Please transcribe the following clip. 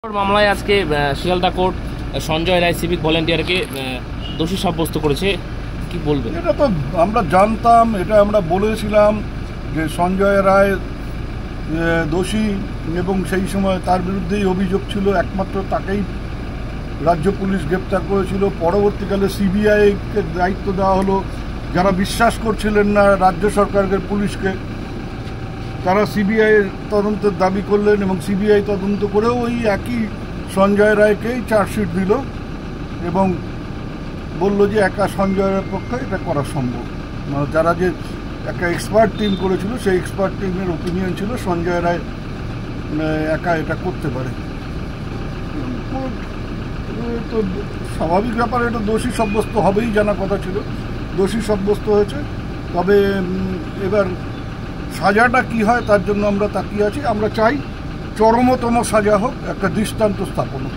মামলায় আজকে Sealdah court Sanjay Roy civic ভলেন্টিয়ারকে দোষী সাব্যস্ত করেছে, কি বলবেন? এটা তো আমরা জানতাম, এটা আমরা বলেছিলাম যে সঞ্জয় রায় দোষী এবং সেই সময় তার বিরুদ্ধেই অভিযোগ ছিল, একমাত্র তাকেই রাজ্য পুলিশ গ্রেপ্তার করেছিল। পরবর্তীকালে সিবিআইকে দায়িত্ব দেওয়া হলো। যারা বিশ্বাস করছিলেন না রাজ্য সরকারের পুলিশকে, তারা সিবিআইয়ের তদন্তের দাবি করলেন এবং সিবিআই তদন্ত করেও ওই একই সঞ্জয় রায়কেই চার্জশিট দিল এবং বলল যে একা সঞ্জয় রায়ের পক্ষে এটা করা সম্ভব। মানে যারা যে একটা এক্সপার্ট টিম করেছিল, সেই এক্সপার্ট টিমের ওপিনিয়ন ছিল সঞ্জয় রায় একা এটা করতে পারে। তো স্বাভাবিক ব্যাপার, এটা দোষী সাব্যস্ত হবেই, জানা কথা ছিল, দোষী সাব্যস্ত হয়েছে। তবে এবার সাজাটা কি হয় তার জন্য আমরা তাকিয়ে আছি। আমরা চাই চরমতম সাজা হোক, একটা দৃষ্টান্ত স্থাপন হোক।